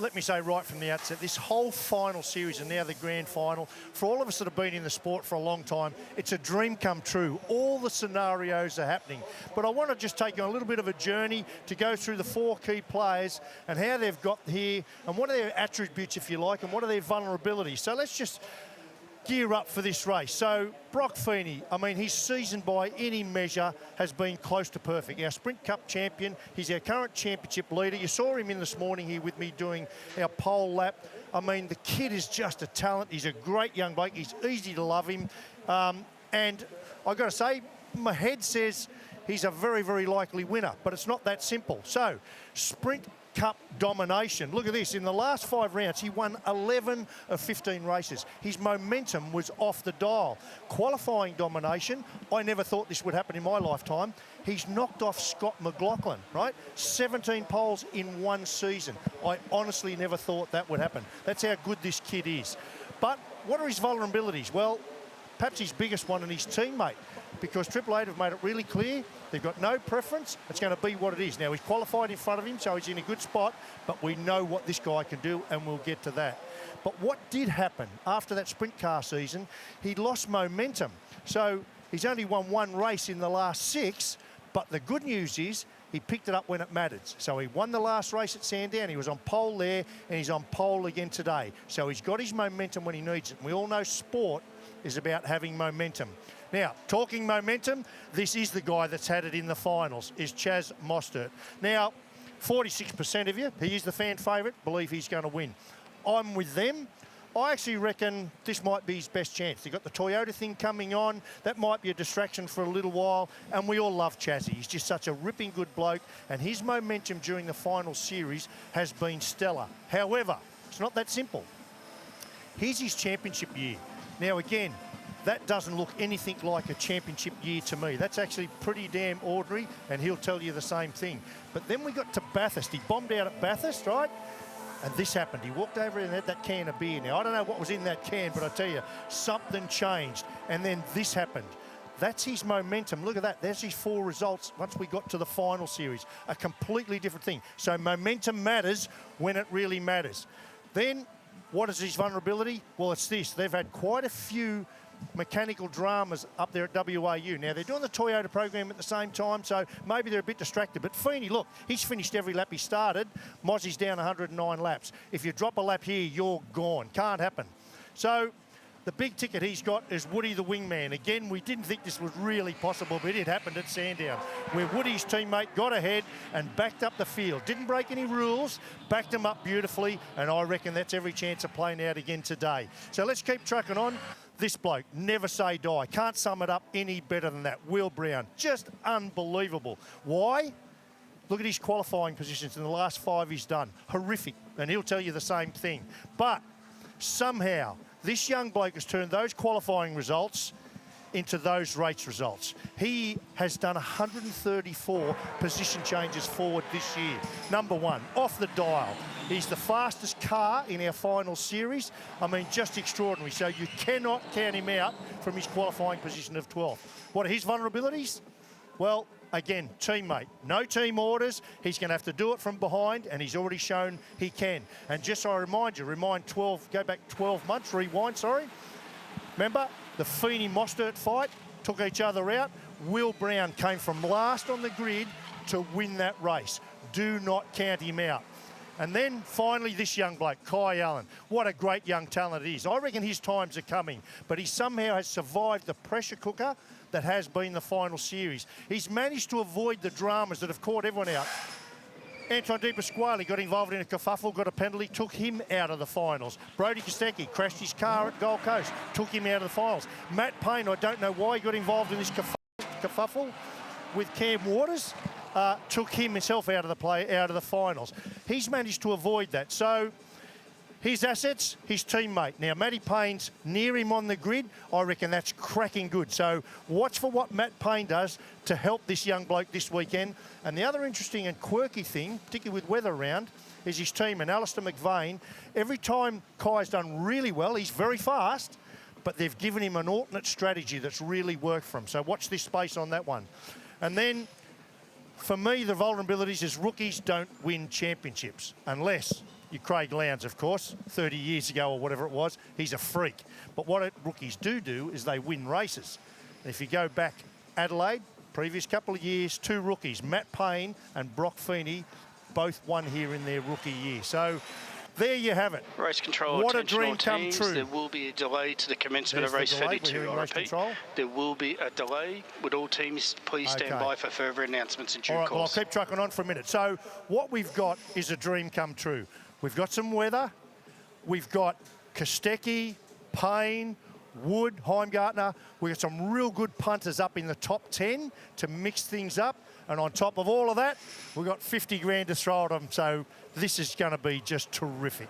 let me say right from the outset, this whole final series and now the grand final, for all of us that have been in the sport for a long time, it's a dream come true. All the scenarios are happening. But I want to just take you on a little bit of a journey to go through the 4 key players and how they've got here and what are their attributes, if you like, and what are their vulnerabilities. So let's just gear up for this race. So Brock Feeney, I mean, his season by any measure has been close to perfect. Our Sprint Cup champion, he's our current championship leader. You saw him in this morning here with me doing our pole lap. I mean, the kid is just a talent. He's a great young bloke. He's easy to love him. And I've got to say, my head says he's a very, very likely winner, but it's not that simple. So, Sprint Cup domination. Look at this. In the last 5 rounds, he won 11 of 15 races. His momentum was off the dial. Qualifying domination, I never thought this would happen in my lifetime. He's knocked off Scott McLaughlin, right? 17 poles in 1 season. I honestly never thought that would happen. That's how good this kid is. But what are his vulnerabilities? Well, perhaps his biggest one and his teammate, because Triple Eight have made it really clear they've got no preference. It's going to be what it is. Now, he's qualified in front of him, so he's in a good spot, but we know what this guy can do, and we'll get to that. But what did happen after that sprint car season, he lost momentum. So he's only won 1 race in the last 6, but the good news is he picked it up when it mattered. So he won the last race at Sandown. He was on pole there, and he's on pole again today. So he's got his momentum when he needs it. And we all know sport is about having momentum. Now, talking momentum, this is the guy that's had it in the finals, is Chaz Mostert. Now, 46% of you, he is the fan favourite, believe he's going to win. I'm with them. I actually reckon this might be his best chance. They've got the Toyota thing coming on. That might be a distraction for a little while. And we all love Chazzy. He's just such a ripping good bloke. And his momentum during the final series has been stellar. However, it's not that simple. Here's his championship year. Now, again, that doesn't look anything like a championship year to me. That's actually pretty damn ordinary, and he'll tell you the same thing. But then we got to Bathurst. He bombed out at Bathurst, right? And this happened. He walked over and had that can of beer. Now, I don't know what was in that can, but I tell you, something changed. And then this happened. That's his momentum. Look at that. There's his 4 results once we got to the final series. A completely different thing. So momentum matters when it really matters. Then, what is his vulnerability? Well, it's this. They've had quite a few mechanical dramas up there at WAU. Now, they're doing the Toyota program at the same time, so maybe they're a bit distracted. But Feeney, look, he's finished every lap he started. Mozzie's down 109 laps. If you drop a lap here, you're gone. Can't happen. So the big ticket he's got is Woody the Wingman. Again, we didn't think this was really possible, but it happened at Sandown, where Woody's teammate got ahead and backed up the field. Didn't break any rules, backed him up beautifully, and I reckon that's every chance of playing out again today. So let's keep trucking on. This bloke, never say die. Can't sum it up any better than that. Will Brown, just unbelievable. Why? Look at his qualifying positions in the last 5 he's done. Horrific, and he'll tell you the same thing. But somehow, this young bloke has turned those qualifying results into those race results. He has done 134 position changes forward this year. Number 1, off the dial. He's the fastest car in our final series. I mean, just extraordinary. So you cannot count him out from his qualifying position of 12th. What are his vulnerabilities? Well, again, teammate. No team orders. He's going to have to do it from behind, and he's already shown he can. And just so I remind you, go back 12 months, rewind, sorry. Remember, the Feeney-Mostert fight took each other out. Will Brown came from last on the grid to win that race. Do not count him out. And then finally this young bloke, Kai Allen. What a great young talent it is. I reckon his times are coming, but he somehow has survived the pressure cooker that has been the final series. He's managed to avoid the dramas that have caught everyone out. Anton De Pasquale got involved in a kerfuffle, got a penalty, took him out of the finals. Brody Kostecki crashed his car at Gold Coast, took him out of the finals. Matt Payne, I don't know why he got involved in this kerfuffle with Cam Waters, took himself out of the finals. He's managed to avoid that. So his assets, his teammate. Now, Matty Payne's near him on the grid. I reckon that's cracking good. So watch for what Matt Payne does to help this young bloke this weekend. And the other interesting and quirky thing, particularly with weather around, is his team. And Alistair McVeigh, every time Kai's done really well, he's very fast, but they've given him an alternate strategy that's really worked for him. So watch this space on that one. And then, for me, the vulnerabilities is rookies don't win championships unless Your Craig Lowndes, of course, 30 years ago or whatever it was, he's a freak. But what rookies do is they win races. And if you go back Adelaide, previous couple of years, 2 rookies, Matt Payne and Brock Feeney, both won here in their rookie year. So there you have it. Race control, what a dream come teams, true. There will be a delay to the commencement of race 32. I repeat, there will be a delay. Would all teams please stand by for further announcements in due course. Well, I'll keep trucking on for a minute. So what we've got is a dream come true. We've got some weather. We've got Kostecki, Payne, Wood, Heimgartner. We've got some real good punters up in the top 10 to mix things up. And on top of all of that, we've got 50 grand to throw at them. So this is going to be just terrific.